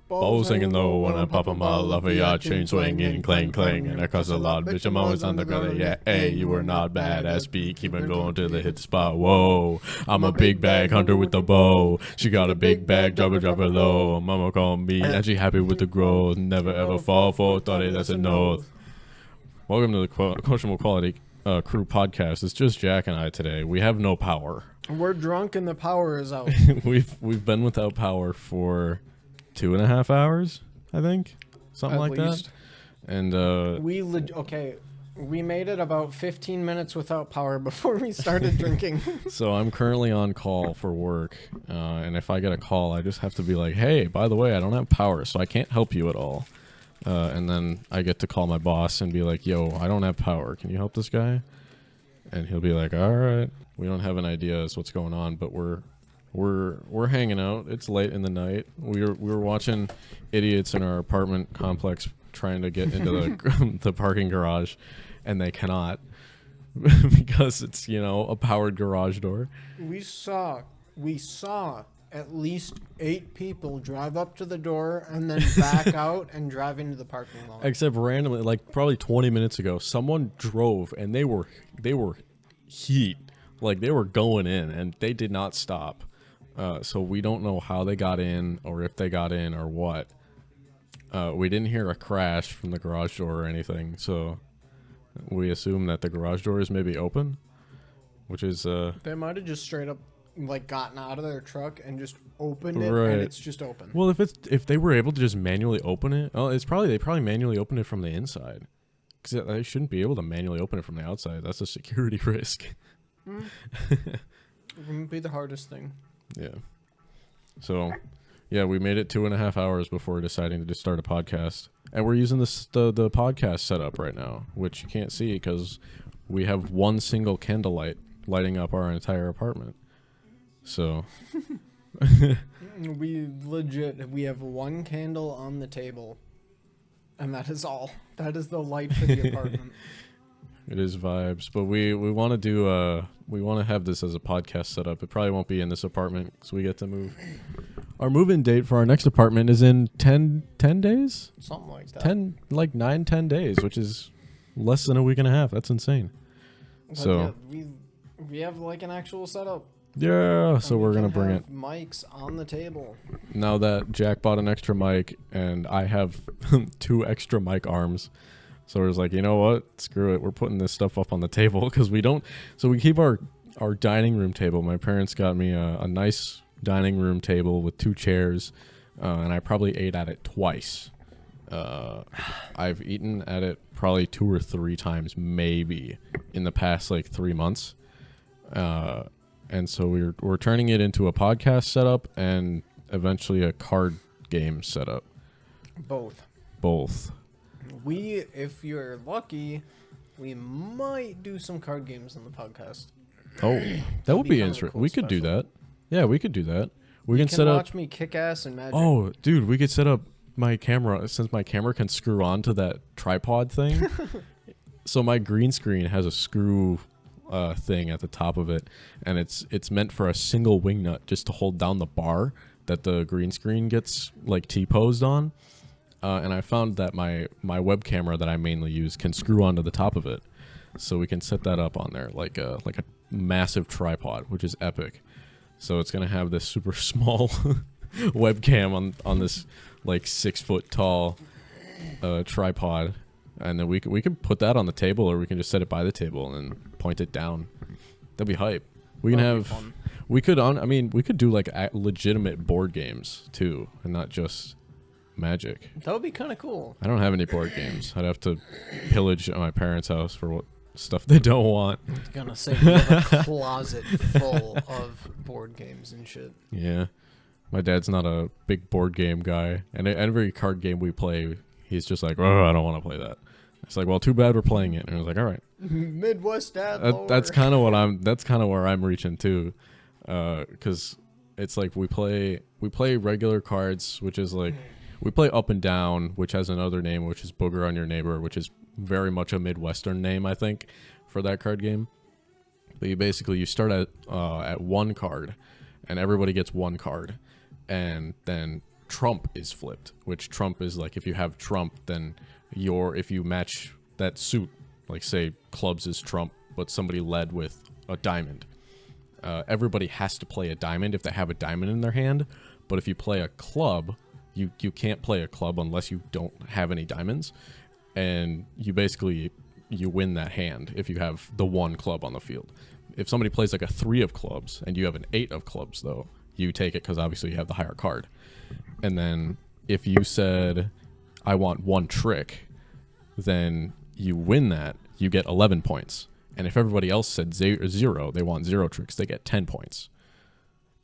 Balls hanging low when I pop 'em all off of yacht, chain swinging, clang clang, and I cost a lot. Bitch, I'm always on the go. Yeah, hey, you are not badass beat. Keep on going till they hit the spot. Whoa, I'm a big bag hunter with the bow. She got a big bag, drop it low. Mama call me, and she happy with the growth. Never ever fall for 30, that's a no. Welcome to the Questionable Quality Crew podcast. It's just Jack and I today. We have no power. We're drunk and the power is out. We've been without power for 2.5 hours, I think, something like that. And we made it about 15 minutes without power before we started drinking. So I'm currently on call for work, and if I get a call, I just have to be like, hey, by the way, I don't have power, so I can't help you at all. And then I get to call my boss and be like, yo, I don't have power. Can you help this guy? And he'll be like, all right. We don't have an idea as what's going on, but we're hanging out. It's late in the night. We were watching idiots in our apartment complex trying to get into the parking garage, and they cannot because it's, you know, a powered garage door. We saw at least 8 people drive up to the door and then back out and drive into the parking lot. Except randomly, like probably 20 minutes ago, someone drove and they were heat. Like they were going in and they did not stop. So we don't know how they got in or if they got in or what. We didn't hear a crash from the garage door or anything. So we assume that the garage door is maybe open, which is... They might have just straight up like gotten out of their truck and just opened it, right. And it's just open. Well, if they were able to just manually open it, they probably manually opened it from the inside, because they shouldn't be able to manually open it from the outside. That's a security risk. It wouldn't be the hardest thing. Yeah. So, yeah, we made it 2.5 hours before deciding to just start a podcast, and we're using the podcast setup right now, which you can't see because we have one single candlelight lighting up our entire apartment. So we have one candle on the table, and that is all. That is the light for the apartment. It is vibes, but we want to do we want to have this as a podcast setup. It probably won't be in this apartment because we get to move. Our move-in date for our next apartment is in 10 days? Something like that. 9-10 days, which is less than a week and a half. That's insane. But so yeah, we have like an actual setup. Yeah, so we're going to bring it. Mics on the table. Now that Jack bought an extra mic and I have 2 extra mic arms. So we're just like, you know what? Screw it. We're putting this stuff up on the table because we don't. So we keep our dining room table. My parents got me a nice dining room table with 2 chairs, and I probably ate at it twice. I've eaten at it probably 2 or 3 times maybe in the past like 3 months. And so we're turning it into a podcast setup and eventually a card game setup. Both. If you're lucky, we might do some card games on the podcast. Oh, that would be interesting. Cool, we could do that. Yeah, we could do that. We can set up. Watch me kick ass and magic. Oh, dude, we could set up my camera, since my camera can screw onto that tripod thing. So my green screen has a screw thing at the top of it, and it's meant for a single wing nut just to hold down the bar that the green screen gets like T-posed on. And I found that my web camera that I mainly use can screw onto the top of it, so we can set that up on there like a massive tripod, which is epic. So it's gonna have this super small webcam on this like 6 foot tall tripod, and then we could put that on the table, or we can just set it by the table and point it down. That'd be hype. We can have. We could do like legitimate board games too, and not just Magic. That would be kind of cool. I don't have any board games. I'd have to pillage my parents' house for what stuff they don't want. I was gonna say we have a closet full of board games and shit. Yeah, my dad's not a big board game guy, and every card game we play, he's just like, "Oh, I don't want to play that." It's like, "Well, too bad we're playing it." And I was like, "All right." Midwest dad. That's kind of what I'm. That's kind of where I'm reaching to, because it's like we play regular cards, which is like. We play Up and Down, which has another name, which is Booger on Your Neighbor, which is very much a Midwestern name, I think, for that card game. But you start at 1 card, and everybody gets 1 card, and then trump is flipped, which trump is like if you have trump, then if you match that suit, like say clubs is trump, but somebody led with a diamond. Everybody has to play a diamond if they have a diamond in their hand, but if you play a club, you can't play a club unless you don't have any diamonds, and you win that hand if you have the one club on the field. If somebody plays like a 3 of clubs and you have an 8 of clubs, though, you take it because obviously you have the higher card. And then if you said, I want 1 trick, then you win that, you get 11 points. And if everybody else said 0, they want 0 tricks, they get 10 points.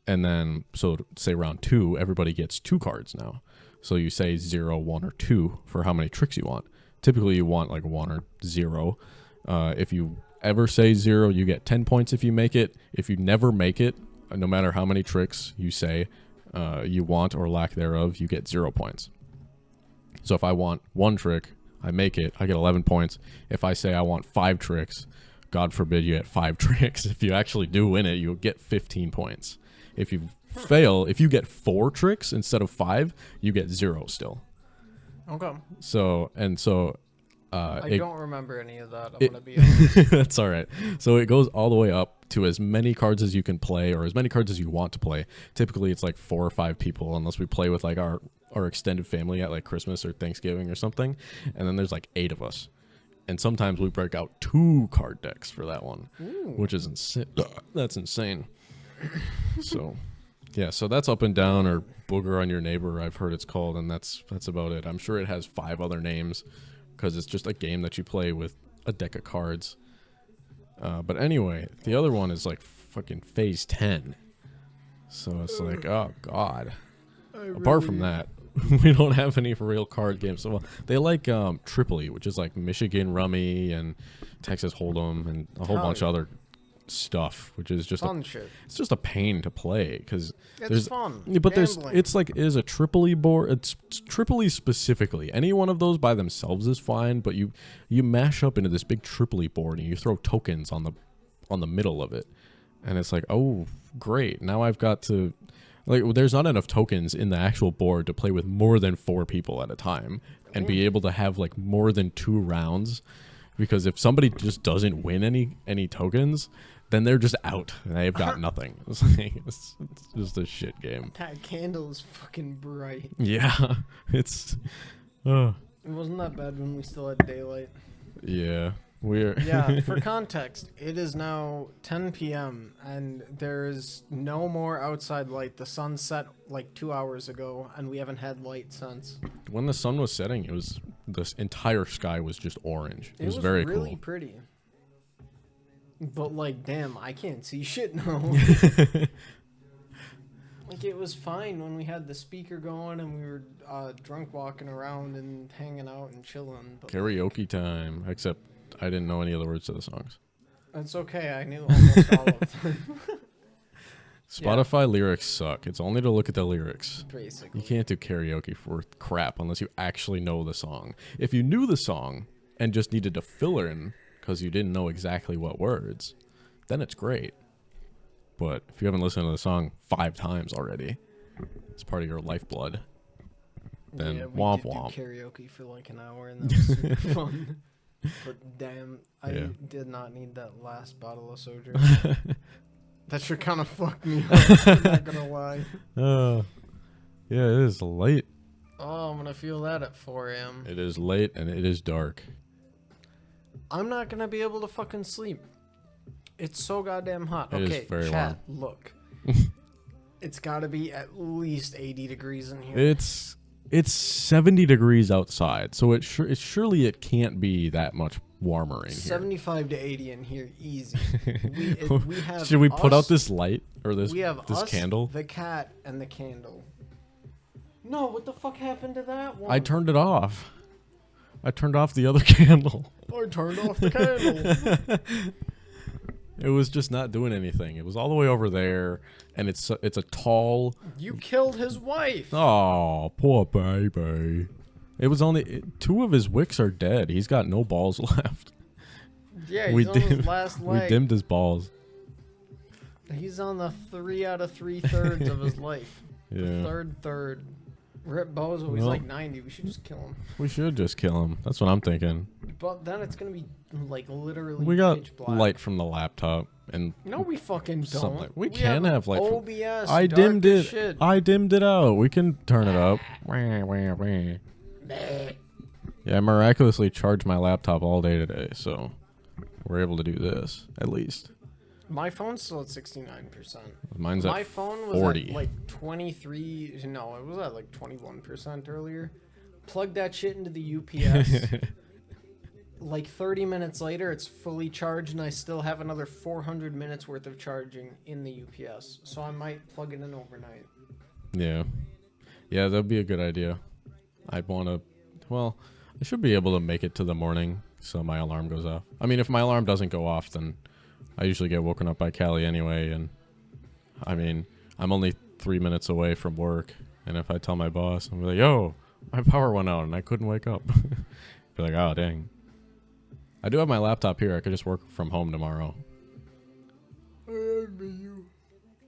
And then, so say round 2, everybody gets 2 cards now. So you say 0, 1, or 2 for how many tricks you want. Typically you want like 1 or 0. If you ever say 0, you get 10 points if you make it. If you never make it, no matter how many tricks you say you want or lack thereof, you get 0 points. So if I want 1 trick, I make it, I get 11 points. If I say I want 5 tricks, God forbid you get 5 tricks. If you actually do win it, you'll get 15 points. If you fail, if you get 4 tricks instead of 5, you get 0 still. Okay. I don't remember any of that. I'm gonna be honest. That's all right. So it goes all the way up to as many cards as you can play, or as many cards as you want to play. Typically, it's like 4 or 5 people, unless we play with like our extended family at like Christmas or Thanksgiving or something. And then there's like 8 of us, and sometimes we break out 2 card decks for that one, which is insane. That's insane. So, yeah. So that's Up and Down, or Booger on Your Neighbor, I've heard it's called, and that's about it. I'm sure it has 5 other names, because it's just a game that you play with a deck of cards. But anyway, the other one is like fucking phase 10. So it's like, oh god. Apart from that, we don't have any real card games. So they like Tripoli, which is like Michigan Rummy and Texas Hold'em and a whole bunch of other stuff, which is just fun shit. It's just a pain to play because it's fun. But it is a Tripoli board. It's Tripoli specifically. Any one of those by themselves is fine, but you mash up into this big Tripoli board and you throw tokens on the middle of it, and it's like, oh great, now I've got to, like, there's not enough tokens in the actual board to play with more than 4 people at a time and be able to have like more than 2 rounds, because if somebody just doesn't win any tokens, then they're just out and they've got nothing. It's just a shit game. That candle is fucking bright. Yeah, it's. It wasn't that bad when we still had daylight. Yeah, Yeah, for context, it is now 10 p.m. and there is no more outside light. The sun set like 2 hours ago, and we haven't had light since. When the sun was setting, this entire sky was just orange. It was very really cool. Pretty. But like, damn, I can't see shit now. Like, it was fine when we had the speaker going and we were drunk walking around and hanging out and chilling. But karaoke time, except I didn't know any of the words to the songs. That's okay. I knew almost all of them. Spotify lyrics suck. It's only to look at the lyrics. Basically. You can't do karaoke for crap unless you actually know the song. If you knew the song and just needed to fill in because you didn't know exactly what words, then it's great. But if you haven't listened to the song 5 times already, it's part of your lifeblood. Then yeah, womp do womp. karaoke for like an hour and that was super fun. But damn, I did not need that last bottle of soju. That should kind of fuck me up. I'm not gonna lie. Yeah, it is late. Oh, I'm gonna feel that at 4 a.m. It is late and it is dark. I'm not gonna be able to fucking sleep. It's so goddamn hot. It okay, is very chat, warm. look. It's gotta be at least 80 degrees in here. It's 70 degrees outside, so surely it can't be that much warmer in here. 75 to 80 in here, easy. We have Should we put out this light or this we have this us, candle? the cat, and the candle. No, what the fuck happened to that one? I turned it off. I turned off the other candle. I turned off the candle. It was just not doing anything. It was all the way over there, and it's a tall. You killed his wife. Oh, poor baby. It was only 2 of his wicks are dead. He's got no balls left. Yeah, he's on his last leg. We dimmed his balls. He's on the 3 out of 3/3 of his life. Yeah. The third. Rip Bozo, he's Well, like 90. We should just kill him. We should just kill him. That's what I'm thinking. But then it's gonna be like literally We got pitch black. light from the laptop and No, we fucking don't. something. We can have light. OBS. I dark dimmed as it. shit. I dimmed it out. We can turn it up. Yeah, I miraculously charged my laptop all day today, so we're able to do this at least. My phone's still at 69%. Mine's My at phone was 40. at like 23. No, it was at like 21% earlier. Plug that shit into the UPS. Like 30 minutes later, it's fully charged, and I still have another 400 minutes worth of charging in the UPS. So I might plug it in overnight. Yeah. Yeah, that'd be a good idea. I'd want to... Well, I should be able to make it to the morning so my alarm goes off. I mean, if my alarm doesn't go off, then I usually get woken up by Callie anyway, and I mean, I'm only 3 minutes away from work, and if I tell my boss, I'm like, yo, my power went out and I couldn't wake up. Be like, oh, dang. I do have my laptop here. I could just work from home tomorrow.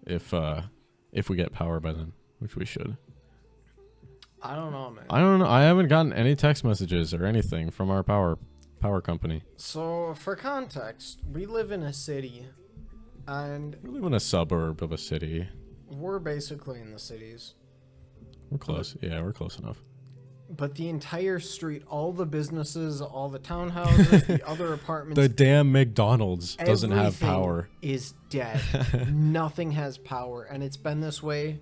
If we get power by then, which we should. I don't know, man. I don't know. I haven't gotten any text messages or anything from our power company. So, for context, we live in a city, and We live in a suburb of a city. we're basically in the cities. We're close. Yeah, we're close enough. But the entire street, all the businesses, all the townhouses, the other apartments, The damn McDonald's doesn't have everything power. is dead. Nothing has power, and it's been this way.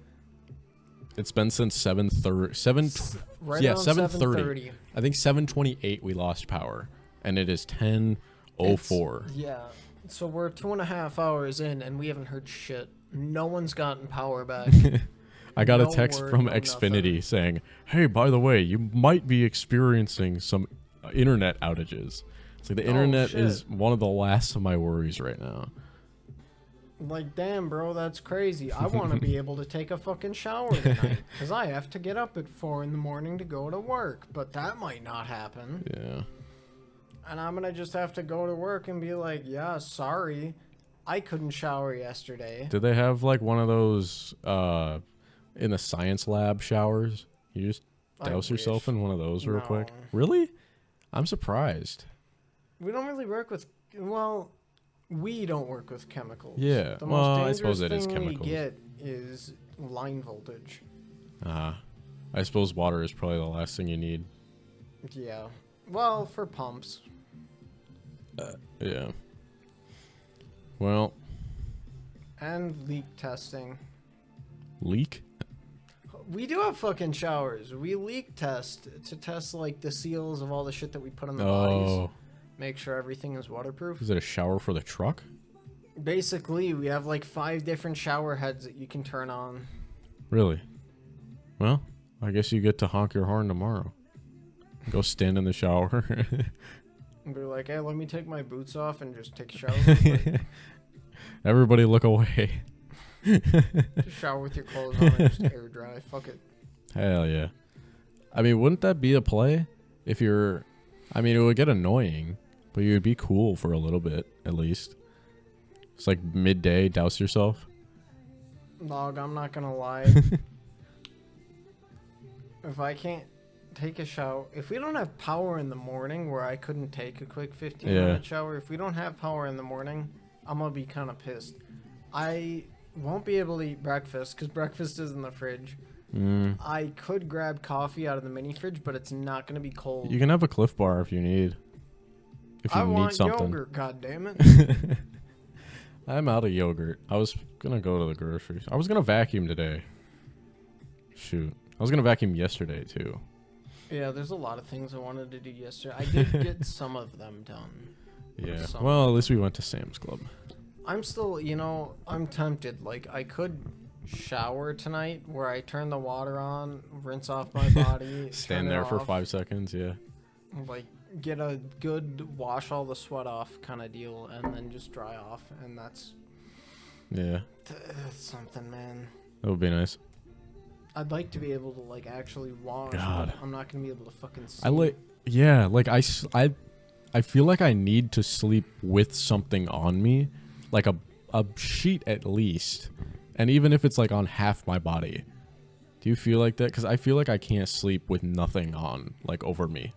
It's been since 7:30. Right Yeah, around 7:30. I think 7:28 we lost power, and it is 10:04. Yeah. So we're 2.5 hours in, and we haven't heard shit. No one's gotten power back. I got No a text word, from no Xfinity nothing. saying, "Hey, by the way, you might be experiencing some internet outages." It's like the internet is shit. one of the last of my worries right now. Like, damn, bro, that's crazy. I want to be able to take a fucking shower tonight, because I have to get up at 4 in the morning to go to work. But that might not happen. Yeah. And I'm going to just have to go to work and be like, yeah, sorry. I couldn't shower yesterday. Do they have like one of those in the science lab showers? You just I douse yourself wish. in one of those real quick. No. Really? I'm surprised. We don't really work with, well, we don't work with chemicals. Yeah, The well, I most suppose dangerous it is thing chemicals. we get is line voltage. I suppose water is probably the last thing you need. Yeah. Well, for pumps. Yeah. Well, And leak testing. leak? We do have fucking showers. We leak test to test like the seals of all the shit that we put on the bodies. Oh, Make sure everything is waterproof. is it a shower for the truck? Basically, we have like 5 different shower heads that you can turn on. Really? Well, I guess you get to honk your horn tomorrow. Go stand in the shower. And we're like, hey, let me take my boots off and just take a shower. real quick. Everybody look away. Just shower with your clothes on and just air dry. Fuck it. Hell yeah. I mean, wouldn't that be a play? If you're... I mean, it would get annoying, but you would be cool for a little bit, at least. It's like midday, douse yourself. Dog, I'm not gonna lie. If I can't take a shower, if we don't have power in the morning where I couldn't take a quick 15-minute shower, if we don't have power in the morning, I'm gonna be kind of pissed. I won't be able to eat breakfast because breakfast is in the fridge. I could grab coffee out of the mini fridge, but it's not gonna be cold. You can have a Cliff Bar if you need. If you I need want something. yogurt, goddammit. I'm out of yogurt. I was gonna go to the grocery. I was gonna vacuum today. Shoot. I was gonna vacuum yesterday too. Yeah, there's a lot of things I wanted to do yesterday. I did get some of them done. Yeah. Some. Well, at least we went to Sam's Club. I'm still, I'm tempted. Like, I could shower tonight where I turn the water on, rinse off my body, Stand turn it there for off, 5 seconds, yeah. like, get a good wash all the sweat off kind of deal, and then just dry off, and that's Yeah. something, man. That would be nice. I'd like to be able to, like, actually wash, God. but I'm not going to be able to fucking see. I feel like I need to sleep with something on me, like a sheet at least, and even if it's like on half my body. Do you feel like that? Because I feel like I can't sleep with nothing on, like, over me.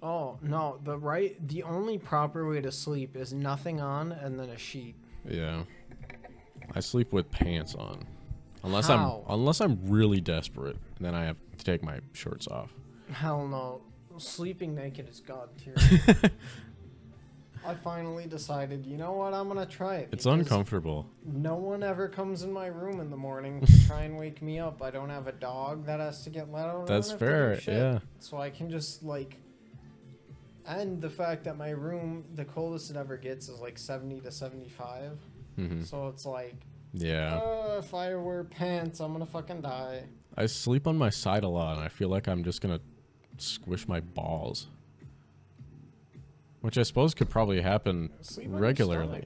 Oh, no. The only proper way to sleep is nothing on and then a sheet. Yeah. I sleep with pants on. Unless How? I'm really desperate, and then I have to take my shorts off. Hell no. Sleeping naked is god tier. I finally decided, you know what? I'm going to try it. It's uncomfortable. No one ever comes in my room in the morning to try and wake me up. I don't have a dog that has to get let out. That's fair, yeah. So I can just, like... And the fact that my room, the coldest it ever gets is, like, 70 to 75. Mm-hmm. So it's like... Yeah. If I wear pants, I'm going to fucking die. I sleep on my side a lot, and I feel like I'm just going to squish my balls. Which I suppose could probably happen regularly.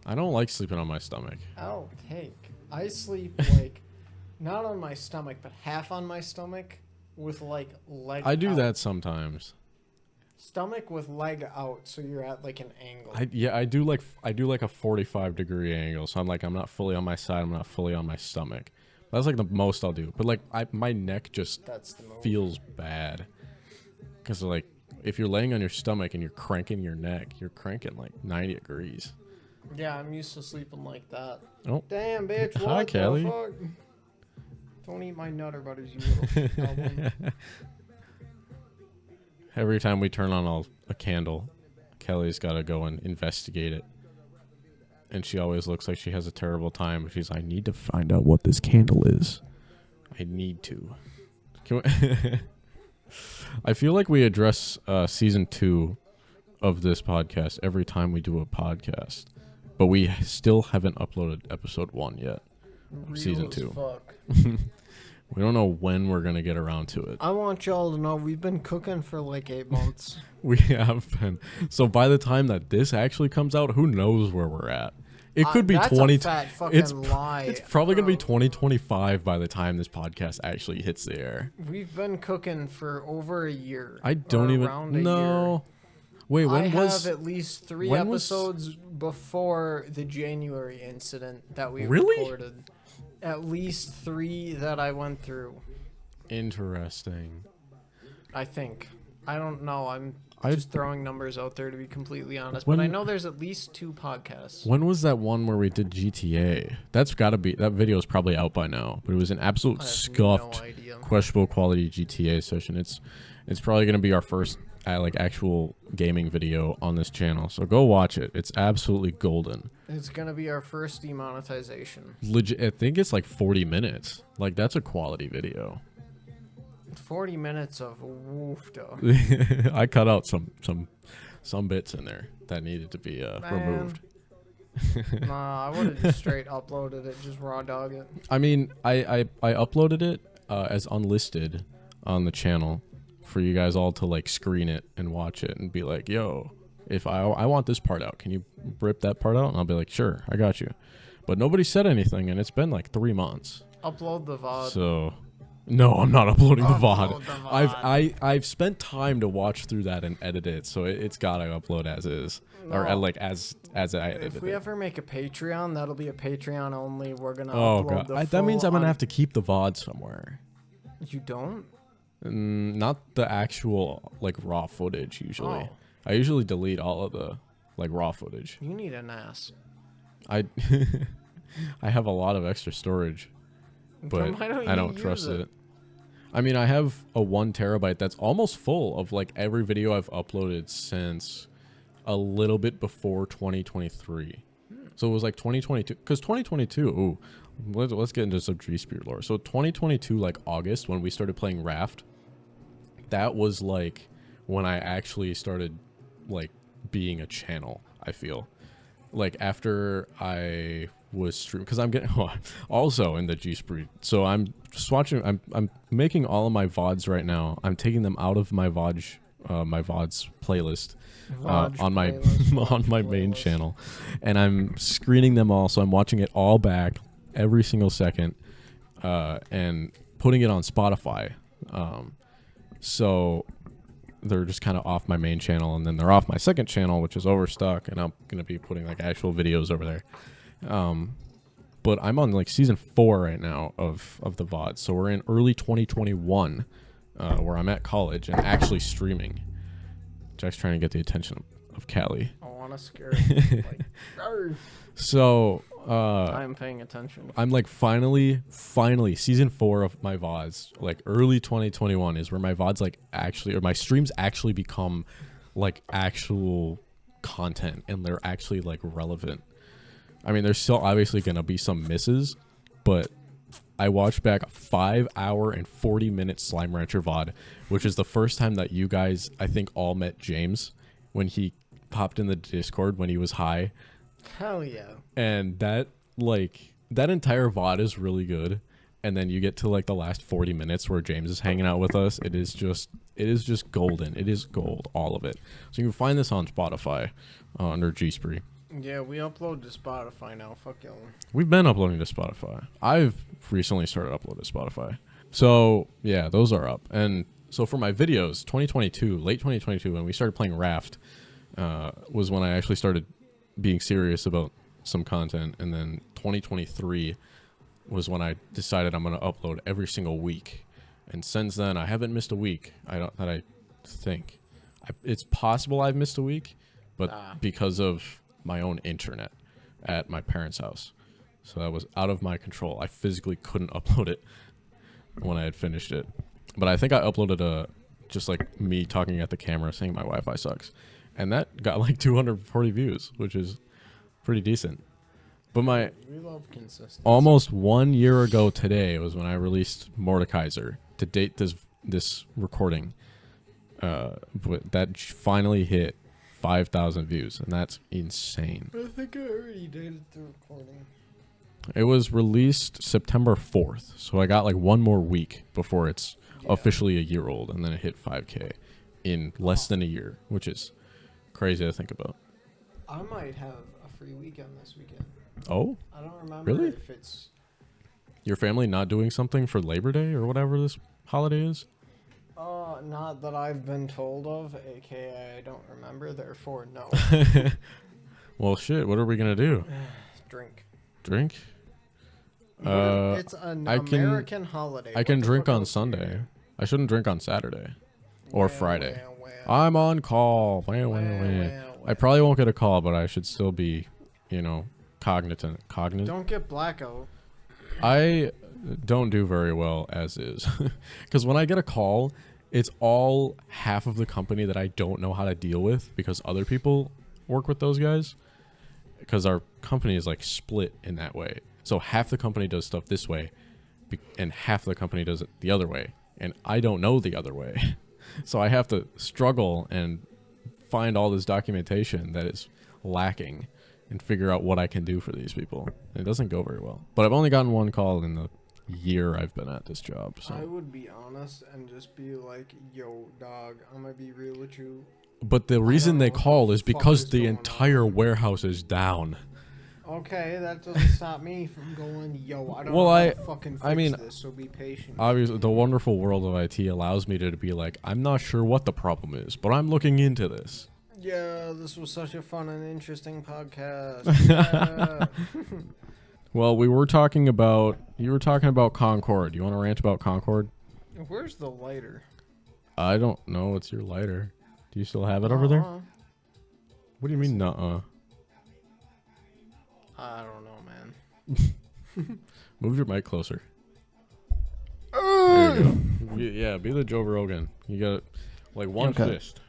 I don't like sleeping on my stomach. I'll take. I sleep like not on my stomach, but half on my stomach with like leg I do out. that sometimes. Stomach with leg out, so you're at like an angle. I do like a 45-degree angle, so I'm not fully on my side, I'm not fully on my stomach. That's like the most I'll do. But like my neck just feels bad. Cuz like if you're laying on your stomach and you're cranking your neck, you're cranking like 90 degrees. Yeah, I'm used to sleeping like that. Oh. Damn, bitch. What Hi, the Kelly. fuck? Don't eat my nutter butters, you little album. Every time we turn on a candle, Kelly's got to go and investigate it. And she always looks like she has a terrible time. But she's like, I need to find out what this candle is. I need to. I feel like we address season 2 of this podcast every time we do a podcast. But we still haven't uploaded episode 1 yet. Of season 2. Fuck. We don't know when we're going to get around to it. I want y'all to know we've been cooking for like 8 months. We have been. So by the time that this actually comes out, who knows where we're at? It could be that's 20. A fat fucking lie. It's probably going to be 2025 by the time this podcast actually hits the air. We've been cooking for over a year. I don't even know. Wait, when I was have at least 3 episodes before the January incident that we recorded. At least 3 that I went through. Interesting. I think. I don't know. I'm just throwing numbers out there to be completely honest. But I know there's at least 2 podcasts. When was that one where we did GTA? That's got to be... That video is probably out by now. But it was an absolute scuffed, questionable quality GTA session. It's probably going to be our first actual gaming video on this channel. So go watch it. It's absolutely golden. It's going to be our first demonetization. Legit, I think it's like 40 minutes. Like, that's a quality video. 40 minutes of woof though. I cut out some bits in there that needed to be removed. Nah, I would have just straight uploaded it, just raw dog it. I mean, I uploaded it as unlisted on the channel for you guys all to like screen it and watch it and be like, yo, if I want this part out, can you rip that part out? And I'll be like, sure, I got you. But nobody said anything, and it's been like 3 months. Upload the VOD. So, no, I'm not uploading the VOD. I've spent time to watch through that and edit it, so it's gotta upload as is, or like as I edit it. If we ever make a Patreon, that'll be a Patreon only. We're gonna upload the that means I'm gonna have to keep the VOD somewhere. You don't? Not the actual like raw footage usually. Oh. I usually delete all of the like raw footage. You need an ass. I have a lot of extra storage, but I don't trust it. I mean, I have a 1 terabyte that's almost full of like every video I've uploaded since a little bit before 2023. So it was like 2022, because 2022. Ooh, let's get into some G-Spirit lore. So 2022, like August, when we started playing Raft, that was like when I actually started like being a channel. I feel like after I was stream, because I'm getting also in the G-Spirit. So I'm just watching. I'm making all of my VODs right now. I'm taking them out of my VODs playlist on my main channel, and I'm screening them all. So I'm watching it all back every single second, and putting it on Spotify. So they're just kind of off my main channel, and then they're off my second channel, which is Overstock, and I'm gonna be putting like actual videos over there. But I'm on like season 4 right now of the VOD. So we're in early 2021, where I'm at college and actually streaming. Jack's trying to get the attention of Callie. I want to scare him. Like, so I'm paying attention. I'm like finally season 4 of my VODs, like early 2021 is where my VODs like actually, or my streams actually become like actual content and they're actually like relevant. I mean, there's still obviously going to be some misses, but I watched back a 5-hour and 40-minute Slime Rancher VOD, which is the first time that you guys, I think, all met James when he popped in the Discord when he was high. Hell yeah. And that, like, that entire VOD is really good. And then you get to, like, the last 40 minutes where James is hanging out with us. It is just golden. It is gold, all of it. So you can find this on Spotify under G-Spree. Yeah, we upload to Spotify now. Fuck y'all. We've been uploading to Spotify. I've recently started uploading to Spotify. So, yeah, those are up. And so for my videos, 2022, late 2022, when we started playing Raft, was when I actually started being serious about some content. And then 2023 was when I decided I'm going to upload every single week. And since then, I haven't missed a week. I think. It's possible I've missed a week, but because of my own internet at my parents' house. So that was out of my control. I physically couldn't upload it when I had finished it. But I think I uploaded just like me talking at the camera saying my Wi-Fi sucks. And that got like 240 views, which is pretty decent. But we love consistency. Almost 1 year ago today was when I released Mordekaiser to date this recording. But that finally hit 5,000 views, and that's insane. I think I already dated the recording. It was released September 4th, so I got like one more week before it's officially a year old, and then it hit 5K in less than a year, which is crazy to think about. I might have a free weekend this weekend. Oh? I don't remember Really? if it's... Your family not doing something for Labor Day or whatever this holiday is? Not that I've been told of, aka I don't remember, therefore no. Well, shit, what are we gonna do? Drink. Drink? It's an American holiday. I can drink on Sunday. I shouldn't drink on Saturday or Friday. I'm on call. I probably won't get a call, but I should still be, cognizant. Don't get blackout. I don't do very well as is. Because when I get a call, it's all half of the company that I don't know how to deal with because other people work with those guys. Because our company is like split in that way. So half the company does stuff this way and half the company does it the other way. And I don't know the other way. So I have to struggle and find all this documentation that is lacking and figure out what I can do for these people. It doesn't go very well. But I've only gotten one call in the year I've been at this job. So. I would be honest and just be like, yo, dog, I'm going to be real with you. But the reason they call is because the entire warehouse is down. Okay, that doesn't stop me from going, yo, I don't know how to fucking fix this, so be patient. Obviously, the wonderful world of IT allows me to be like, I'm not sure what the problem is, but I'm looking into this. Yeah, this was such a fun and interesting podcast. Yeah. Well, you were talking about Concord. You want to rant about Concord? Where's the lighter? I don't know. It's your lighter. Do you still have it over there? What do you mean, nuh-uh? I don't know, man. Move your mic closer. There you go. Yeah, be the Joe Rogan. You got like one fist.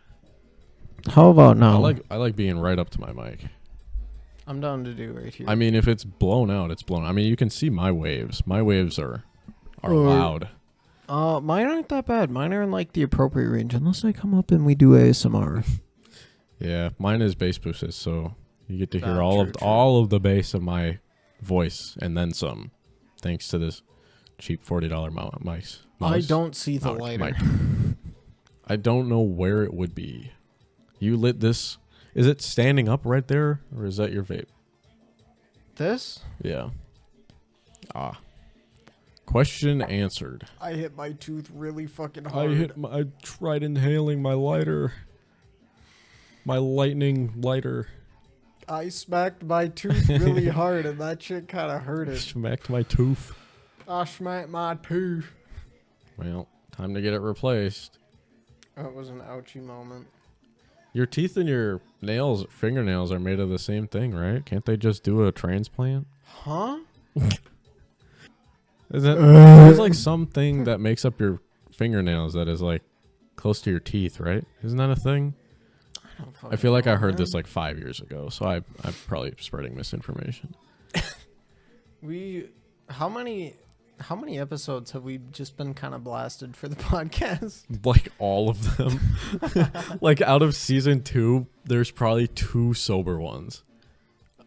How about now? I like being right up to my mic. I'm down to do right here. I mean, if it's blown out, it's blown out. I mean, you can see my waves. My waves are loud. Mine aren't that bad. Mine are in like the appropriate range, unless I come up and we do ASMR. Yeah, mine is bass boosted, so you get to hear all of the bass of my voice and then some, thanks to this cheap $40 mics. I don't see the lighter. I don't know where it would be. You lit this. Is it standing up right there, or is that your vape? This? Yeah. Question answered. I hit my tooth really fucking hard. I tried inhaling my lighter. My lightning lighter. I smacked my tooth really hard, and that shit kind of hurt it. Smacked my tooth. I smacked my tooth. Well, time to get it replaced. That was an ouchie moment. Your teeth and your fingernails are made of the same thing, right? Can't they just do a transplant? Huh? There's like something that makes up your fingernails that is like close to your teeth, right? Isn't that a thing? I feel like I heard this like 5 years ago, so I'm probably spreading misinformation. How many episodes have we just been kind of blasted for the podcast? Like all of them. Like out of season 2, there's probably 2 sober ones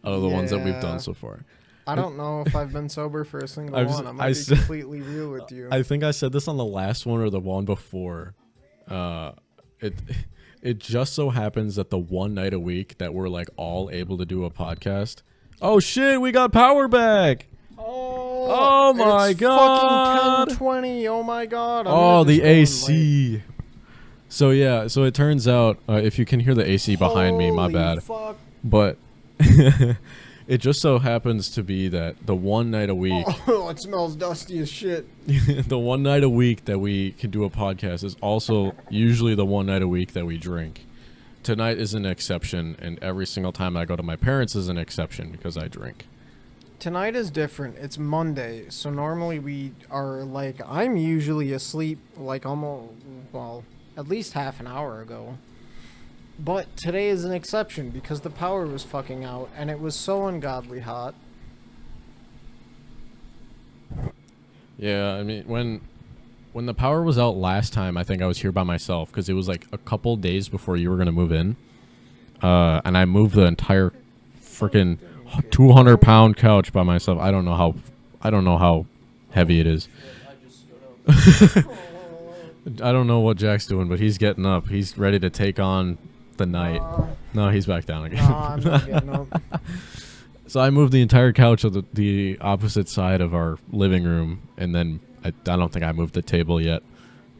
out of the ones that we've done so far. I don't know if I've been sober for a single one. I might be completely real with you. I think I said this on the last one or the one before. It just so happens that the one night a week that we're like all able to do a podcast. Oh shit, we got power back. Oh my god. Fucking 10:20. Oh my god. Oh, the AC. So yeah, so it turns out if you can hear the AC behind me, my bad. Fuck. But it just so happens to be that the one night a week. Oh, it smells dusty as shit. The one night a week that we can do a podcast is also usually the one night a week that we drink. Tonight is an exception, and every single time I go to my parents is an exception because I drink. Tonight is different. It's Monday, so normally we are like, I'm usually asleep like almost, well, at least half an hour ago. But today is an exception because the power was fucking out and it was so ungodly hot. Yeah, I mean, when the power was out last time, I think I was here by myself because it was like a couple days before you were going to move in. And I moved the entire freaking 200-pound couch by myself. I don't know how heavy it is. I don't know what Jack's doing, but he's getting up. He's ready to take on the night. No, he's back down again. No, I'm not getting up. So I moved the entire couch of the opposite side of our living room, and then I don't think I moved the table yet.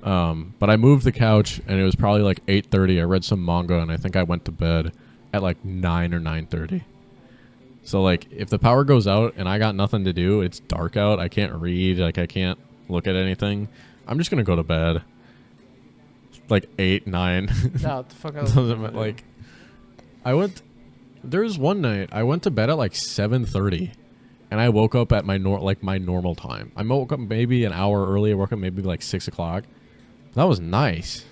But I moved the couch, and it was probably like 8:30. I read some manga, and I think I went to bed at like 9 or 9:30. So like, if the power goes out and I got nothing to do, it's dark out, I can't read, like I can't look at anything, I'm just gonna go to bed. Like 8, 9. No, what the fuck like, there was one night I went to bed at like 7:30, and I woke up at my normal time. I woke up maybe an hour early. I woke up maybe like 6 o'clock. That was nice.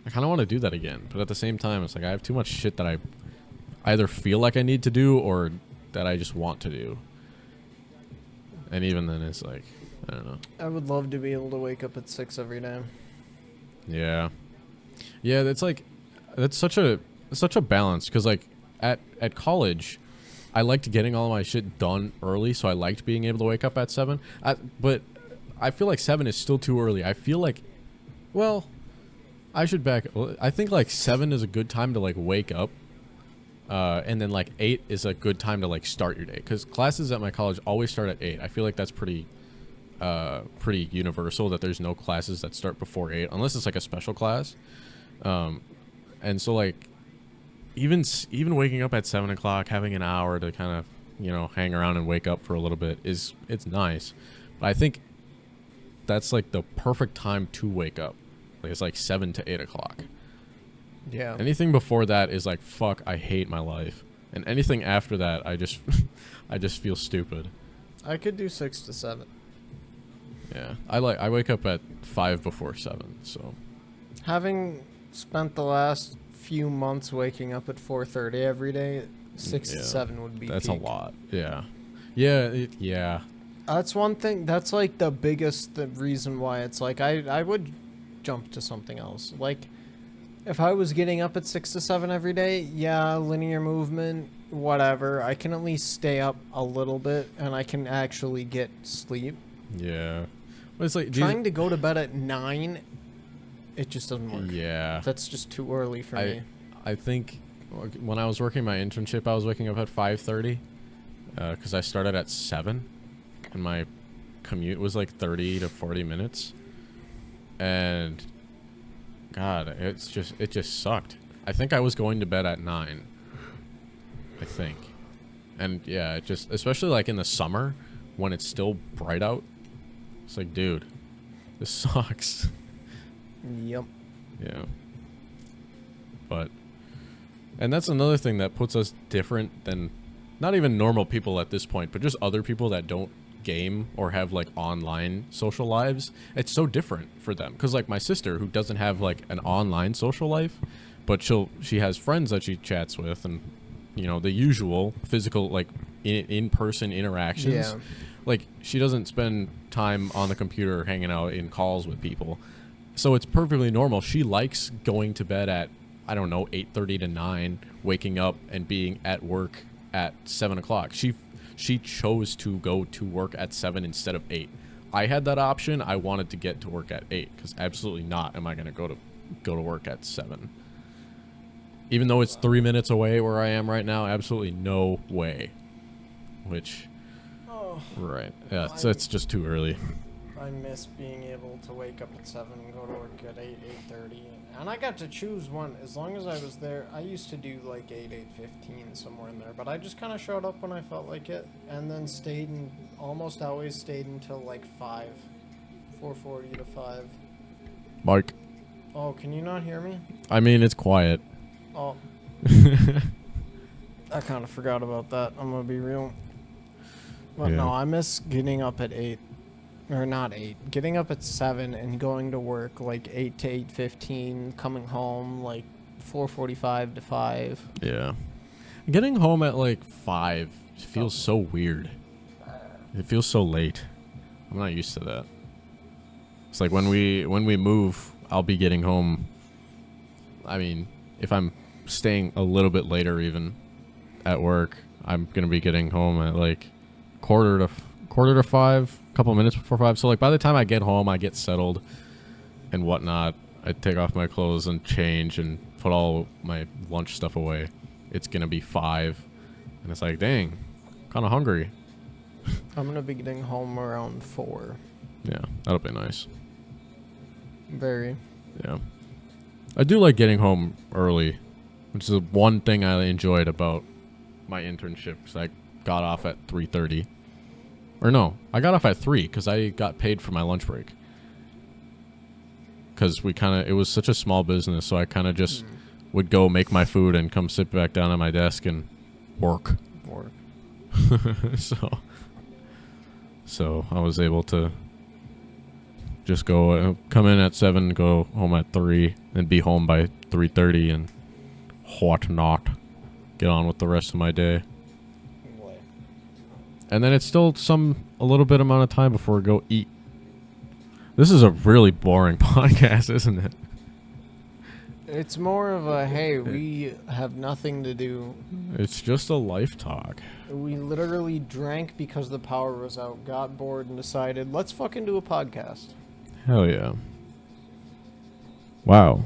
I kind of want to do that again, but at the same time, it's like I have too much shit that I either feel like I need to do or that I just want to do. And even then, it's like, I don't know. I would love to be able to wake up at 6 every day. Yeah. Yeah, that's such a balance, because like at college, I liked getting all my shit done early, so I liked being able to wake up at 7. But I feel like 7 is still too early. I feel like, well, I think like 7 is a good time to like wake up. And then like 8 is a good time to like start your day, because classes at my college always start at 8. I feel like that's pretty universal, that there's no classes that start before 8 unless it's like a special class. And so like even waking up at 7 o'clock, having an hour to kind of, hang around and wake up for a little bit it's nice. But I think that's like the perfect time to wake up. Like it's like 7 to 8 o'clock. Yeah. Anything before that is like, fuck, I hate my life. And anything after that, I just feel stupid. I could do 6 to 7. Yeah. I wake up at 5 before 7, so. Having spent the last few months waking up at 4:30 every day, 6 to 7 would be That's peak. a lot. Yeah. Yeah, yeah. That's one thing. That's like the biggest reason why it's like I would jump to something else. Like, if I was getting up at 6 to 7 every day, yeah, linear movement, whatever, I can at least stay up a little bit and I can actually get sleep. Yeah. But it's like Trying to go to bed at 9, it just doesn't work. Yeah. That's just too early for me. I think when I was working my internship, I was waking up at 5:30 because I started at 7, and my commute was like 30 to 40 minutes. And God, it just sucked. I think I was going to bed at 9. I think. And yeah, it just, especially like in the summer when it's still bright out, it's like, dude, this sucks. Yep. Yeah. But, and that's another thing that puts us different than not even normal people at this point, but just other people that don't game or have like online social lives. It's so different for them. Cause like my sister, who doesn't have like an online social life, but she has friends that she chats with, and you know, the usual physical, like in-person interactions. Yeah. Like she doesn't spend time on the computer hanging out in calls with people. So it's perfectly normal. She likes going to bed at, I don't know, 8:30 to 9, waking up and being at work at 7 o'clock. She chose to go to work at 7 instead of 8. I had that option. I wanted to get to work at 8 because absolutely not am I going to go to work at 7. Even though it's 3 minutes away where I am right now, absolutely no way. Which, right. Yeah, so it's just too early. I miss being able to wake up at 7 and go to work at 8, 8:30. And I got to choose one. As long as I was there, I used to do like 8, 8:15, somewhere in there. But I just kind of showed up when I felt like it. And then stayed and almost always stayed until like 5. 4:40 to 5. Mike. Oh, can you not hear me? I mean, it's quiet. Oh. I kind of forgot about that. I'm going to be real. But Yeah. no, I miss getting up at 8. Or not 8. Getting up at 7 and going to work like 8 to 8:15. Coming home like 4:45 to 5. Yeah. Getting home at like 5 feels so weird. It feels so late. I'm not used to that. It's like when we move, I'll be getting home. I mean, if I'm staying a little bit later even at work, I'm going to be getting home at like quarter to 5, a couple minutes before 5. So like by the time I get home, I get settled and whatnot. I take off my clothes and change and put all my lunch stuff away. It's going to be 5. And it's like, dang, kind of hungry. I'm going to be getting home around 4. Yeah, that'll be nice. Very. Yeah. I do like getting home early, which is the one thing I enjoyed about my internship, because I got off at 3:30. Or no, I got off at 3 because I got paid for my lunch break. Because it was such a small business, so I kind of just would go make my food and come sit back down at my desk and work. So I was able to just come in at 7, go home at 3, and be home by 3:30 and whatnot. Get on with the rest of my day. And then it's still a little bit amount of time before we go eat. This is a really boring podcast, isn't it? It's more of a, hey, we have nothing to do. It's just a life talk. We literally drank because the power was out, got bored, and decided, let's fucking do a podcast. Hell yeah. Wow.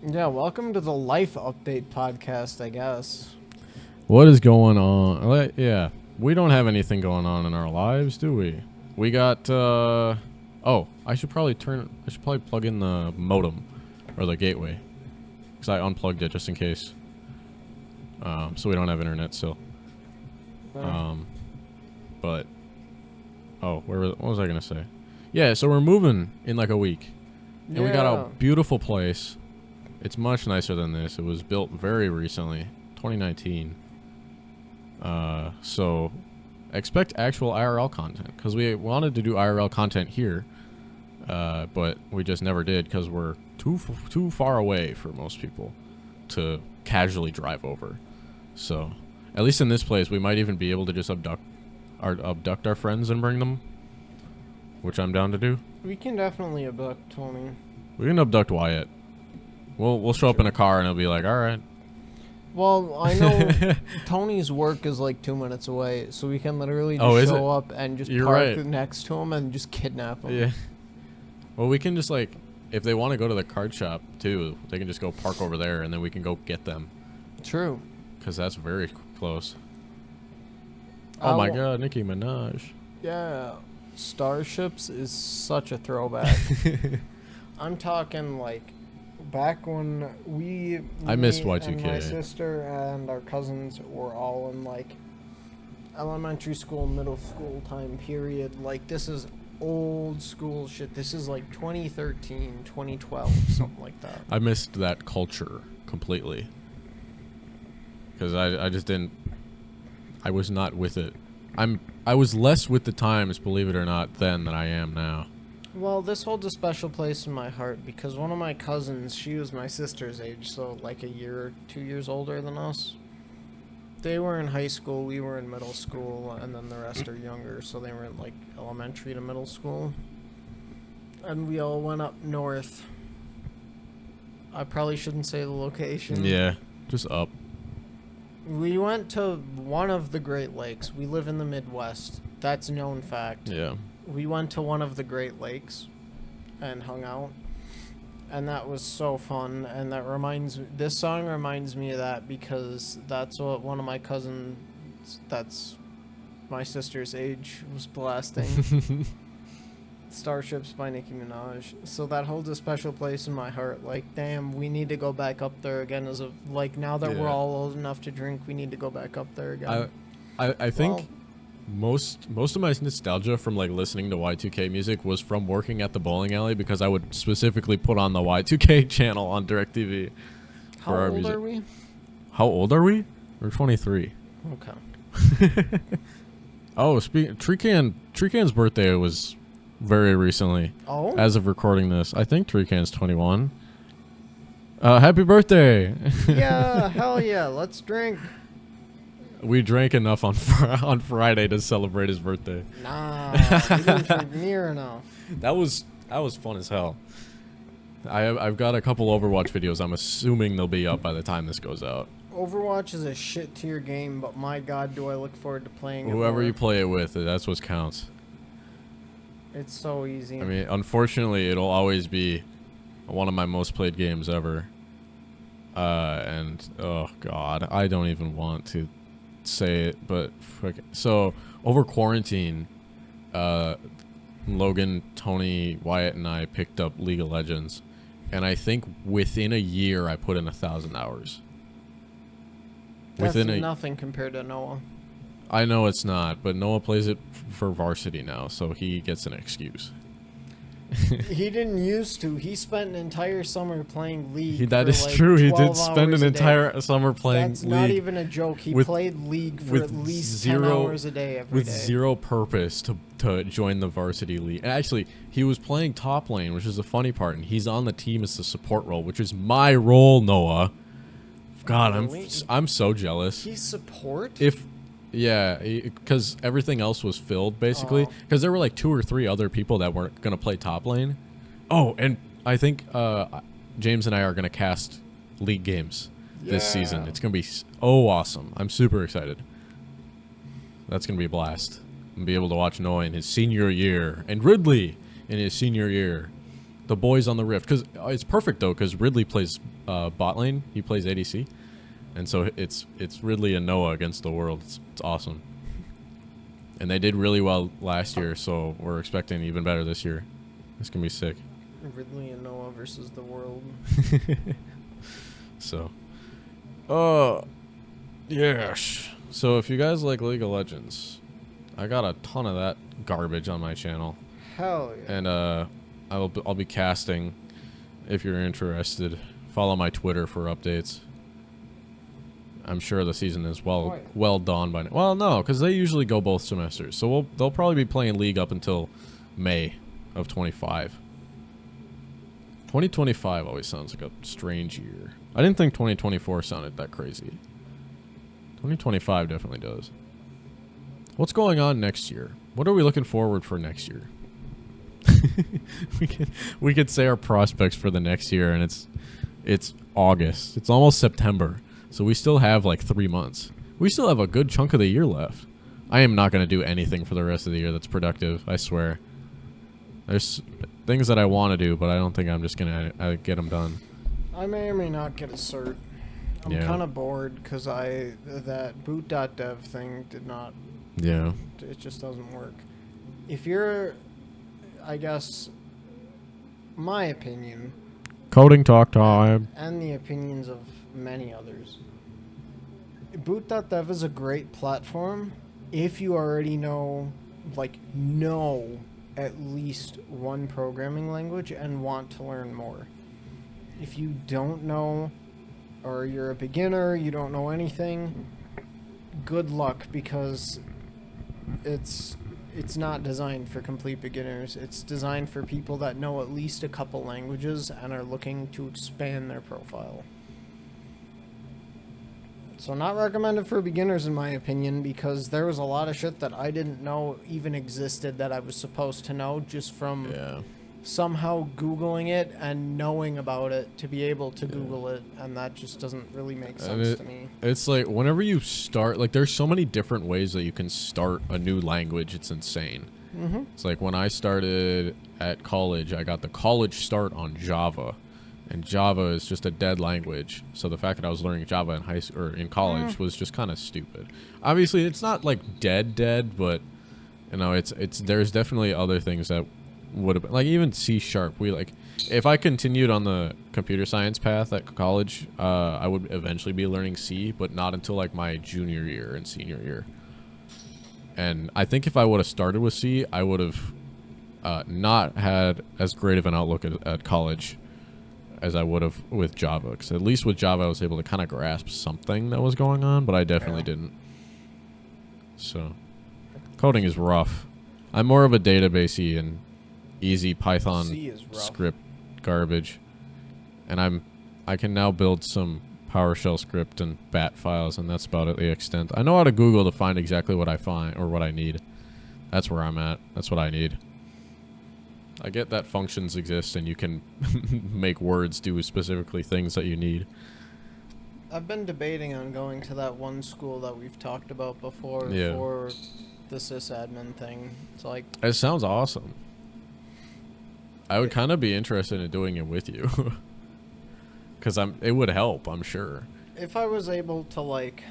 Yeah, welcome to the Life Update podcast, I guess. What is going on? Yeah, we don't have anything going on in our lives, do we? We got, I should probably plug in the modem, or the gateway, because I unplugged it just in case. So we don't have internet still. What was I gonna say? Yeah, so we're moving in like a week. And we got a beautiful place. It's much nicer than this. It was built very recently, 2019. So expect actual IRL content, because we wanted to do IRL content here, but we just never did because we're too far away for most people to casually drive over. So at least in this place, we might even be able to just abduct our friends and bring them, which I'm down to do. We can definitely abduct Tony. We can abduct Wyatt. We'll show up in a car and it'll be like, all right. Well, I know Tony's work is like 2 minutes away, so we can literally just show up and just park next to him and just kidnap him. Yeah. Well, we can just like, if they want to go to the card shop too, they can just go park over there and then we can go get them. True. Because that's very close. Oh my God, Nicki Minaj. Yeah. Starships is such a throwback. I'm talking like back when I missed me Y2K. and my sister and our cousins were all in like elementary school, middle school time period. Like this is old school shit. This is like 2013, 2012, something like that. I missed that culture completely. Because I just didn't. I was not with it. I was less with the times, believe it or not, then than I am now. Well, this holds a special place in my heart because one of my cousins, she was my sister's age, so like a year or 2 years older than us. They were in high school, we were in middle school, and then the rest are younger, so they were in like elementary to middle school. And we all went up north. I probably shouldn't say the location. Yeah, just up. We went to one of the Great Lakes. We live in the Midwest. That's a known fact. Yeah. We went to one of the Great Lakes and hung out. And that was so fun. And that reminds me, this song reminds me of that because that's what one of my cousins, that's my sister's age, was blasting. Starships by Nicki Minaj. So that holds a special place in my heart. Like, damn, we need to go back up there again as a, like, now that we're all old enough to drink, we need to go back up there again. I think most of my nostalgia from like listening to Y2K music was from working at the bowling alley because I would specifically put on the Y2K channel on DirecTV. How old are we? How old are we? We're 23. Okay. Oh, Treecan's birthday was very recently. Oh? As of recording this. I think Treecan's 21. Happy birthday! Yeah, hell yeah, let's drink. We drank enough on Friday to celebrate his birthday. Nah, we didn't drink near enough. That was fun as hell. I've got a couple Overwatch videos. I'm assuming they'll be up by the time this goes out. Overwatch is a shit tier game, but my god, do I look forward to playing it. Whoever more. you play it with, that's what counts. It's so easy. I mean, unfortunately, it'll always be one of my most played games ever. And oh god, I don't even want to say it, but so over quarantine, Logan, Tony, Wyatt, and I picked up League of Legends, and I think within a year I put in 1,000 hours. That's nothing compared to Noah. I know it's not, but Noah plays it for varsity now, so he gets an excuse. He didn't used to. He spent an entire summer playing League. That is like true. He did 12 spend an hours a entire day. summer playing That's League. not even a joke. He played League for at least 10 hours a day every day. With zero purpose to join the varsity league. And actually, he was playing top lane, which is the funny part, and he's on the team as the support role, which is my role, Noah. God, Really? I'm so jealous. He's support? Yeah, because everything else was filled, basically. Oh. Because there were like 2 or 3 other people that weren't going to play top lane. Oh, and I think James and I are going to cast League games this season. It's going to be awesome. I'm super excited. That's going to be a blast. I'm going to be able to watch Noah in his senior year and Ridley in his senior year. The boys on the Rift. Because it's perfect, though, because Ridley plays bot lane. He plays ADC. And so it's Ridley and Noah against the world. It's awesome. And they did really well last year, so we're expecting even better this year. It's going to be sick. Ridley and Noah versus the world. So, yes. So if you guys like League of Legends, I got a ton of that garbage on my channel. Hell yeah. And I'll be casting if you're interested. Follow my Twitter for updates. I'm sure the season is well done by now. Well, no, because they usually go both semesters. So they'll probably be playing League up until May of 25. 2025 always sounds like a strange year. I didn't think 2024 sounded that crazy. 2025 definitely does. What's going on next year? What are we looking forward for next year? we could say our prospects for the next year, and it's August. It's almost September. So we still have like 3 months. We still have a good chunk of the year left. I am not going to do anything for the rest of the year that's productive, I swear. There's things that I want to do, but I don't think I'm just going to get them done. I may or may not get a cert. I'm kind of bored because that boot.dev thing did not... Yeah. It just doesn't work. If you're... I guess... My opinion... Coding talk time. And the opinions of many others. Boot.dev is a great platform if you already know at least one programming language and want to learn more. If you don't know, or you're a beginner, you don't know anything, good luck, because it's not designed for complete beginners. It's designed for people that know at least a couple languages and are looking to expand their profile. So not recommended for beginners in my opinion, because there was a lot of shit that I didn't know even existed that I was supposed to know just from somehow Googling it and knowing about it to be able to Google it, and that just doesn't really make sense to me. It's like whenever you start, like there's so many different ways that you can start a new language. It's insane. Mm-hmm. It's like when I started at college, I got the college start on Java. And Java is just a dead language, so the fact that I was learning Java in high school or in college was just kind of stupid. Obviously, it's not like dead, but you know, it's there's definitely other things that would have been like even C#. If I continued on the computer science path at college, I would eventually be learning C, but not until like my junior year and senior year. And I think if I would have started with C, I would have not had as great of an outlook at college as I would have with Java, because at least with Java I was able to kind of grasp something that was going on, but I definitely didn't. So coding is rough. I'm more of a databasey and easy Python script garbage, and I can now build some PowerShell script and bat files, and that's about the extent. I know how to Google to find exactly what I find or what I need. That's where I'm at. That's what I need. I get that functions exist and you can make words do specifically things that you need. I've been debating on going to that one school that we've talked about before for the sysadmin thing. It's like, it sounds awesome. I would kind of be interested in doing it with you. Because it would help, I'm sure. If I was able to like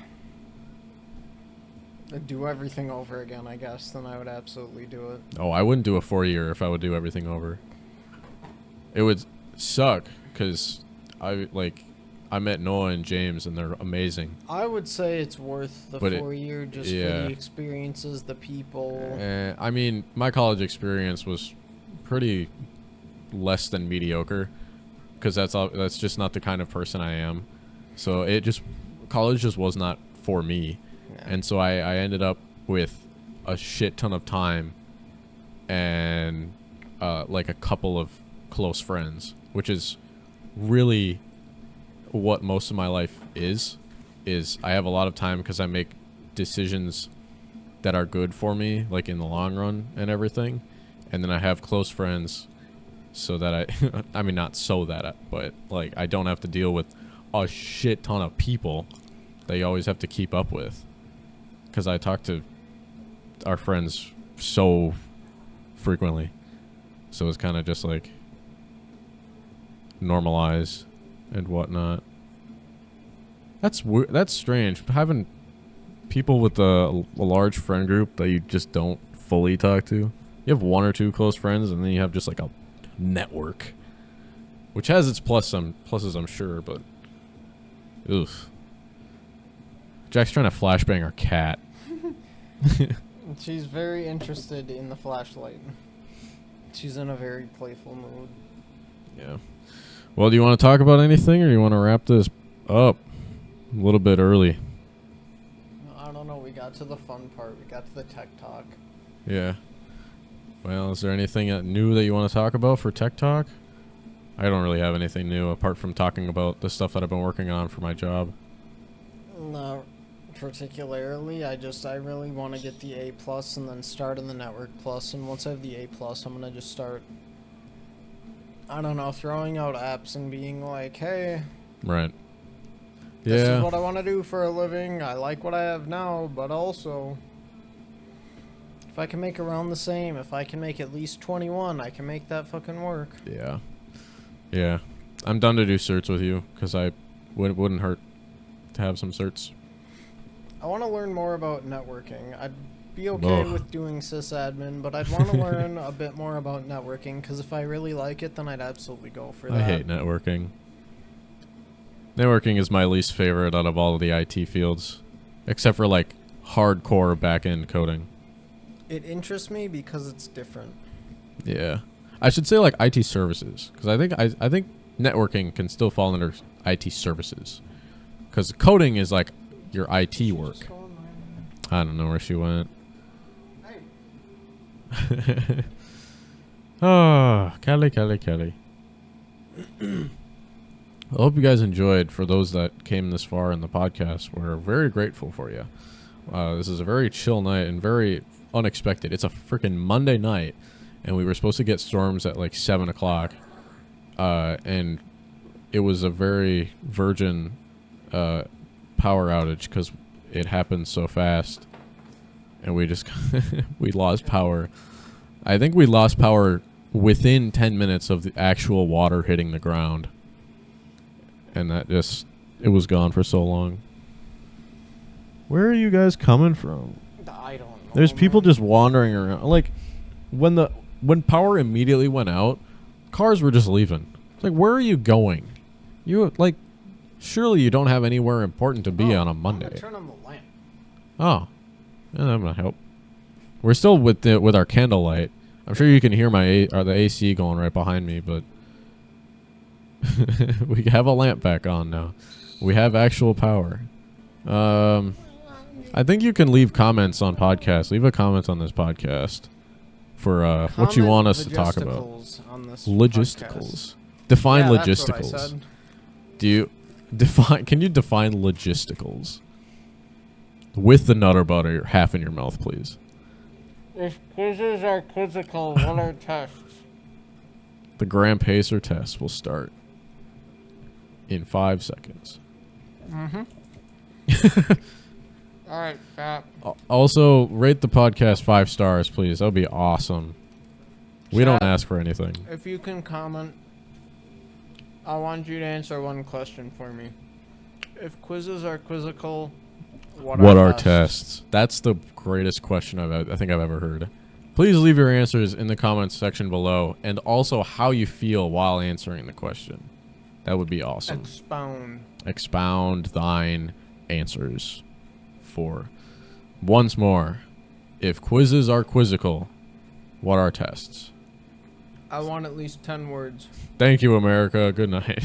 do everything over again, I guess, then I would absolutely do it. Oh, I wouldn't do a 4-year if I would do everything over. It would suck because I met Noah and James and they're amazing. I would say it's worth the 4-year just for the experiences, the people. I mean, my college experience was pretty less than mediocre because that's just not the kind of person I am. So college just was not for me. And so I ended up with a shit ton of time and like a couple of close friends, which is really what most of my life is I have a lot of time because I make decisions that are good for me, like in the long run and everything. And then I have close friends so that I mean, not so that, but like I don't have to deal with a shit ton of people that you always have to keep up with. Because I talk to our friends so frequently. So it's kind of just like normalized and whatnot. That's weird. That's strange. Having people with a large friend group that you just don't fully talk to. You have one or two close friends, and then you have just like a network. Which has its pluses, I'm sure, but... oof. Jack's trying to flashbang our cat. She's very interested in the flashlight. She's in a very playful mood. Yeah. Well, do you want to talk about anything, or do you want to wrap this up a little bit early? I don't know. We got to the fun part. We got to the tech talk. Yeah. Well, is there anything new that you want to talk about for tech talk? I don't really have anything new apart from talking about the stuff that I've been working on for my job. No. Particularly, I really want to get the A+ and then start in the Network Plus, and once I have the A+, I'm gonna just start, I don't know, throwing out apps and being like, hey, right, this is what I want to do for a living. I like what I have now, but also, if I can make around the same, if I can make at least 21, I can make that fucking work. Yeah, I'm done to do certs with you because wouldn't hurt to have some certs. I want to learn more about networking. be okay Ugh. with doing sysadmin, but I'd want to learn a bit more about networking, because if I really like it, then I'd absolutely go for that. I hate networking. Networking is my least favorite out of all of the IT fields, except for like hardcore back-end coding. It interests me because it's different. Yeah, I should say like IT services, because I think networking can still fall under IT services, because coding is like your IT work. I don't know where she went. Hey. Oh, Kelly. I hope you guys enjoyed. For those that came this far in the podcast, we're very grateful for you. This is a very chill night and very unexpected. It's a freaking Monday night, and we were supposed to get storms at like 7 o'clock. And it was a very virgin power outage because it happened so fast. And we just we lost power. I think we lost power within 10 minutes of the actual water hitting the ground. And that just, it was gone for so long. Where are you guys coming from? I don't know. There's people man. just wandering around. Like, when power immediately went out, cars were just leaving. It's like, where are you going? You, like, surely you don't have anywhere important to be on a I'm Monday. gonna turn on the lamp. Oh. Yeah, that might help. We're still with our candlelight. I'm sure you can hear the AC going right behind me, but we have a lamp back on now. We have actual power. I think you can leave comments on podcasts. Leave a comment on this podcast for what you want us to talk about. On this Logisticals. podcast. Define Yeah, that's what I logisticals. said. Do you define? Can you define logisticals with the nutter butter half in your mouth, please? If quizzes are quizzical, what are tests? The Graham Pacer test will start in 5 seconds. Mm-hmm. All right, fat. Also, rate the podcast 5 stars, please. That would be awesome. We don't Chat. ask for anything. If you can comment, I want you to answer one question for me. If quizzes are quizzical, What are tests? That's the greatest question I think I've ever heard. Please leave your answers in the comments section below, and also how you feel while answering the question. That would be awesome. Expound thine answers. For once more, if quizzes are quizzical, what are tests? I want at least 10 words. Thank you, America. Good night.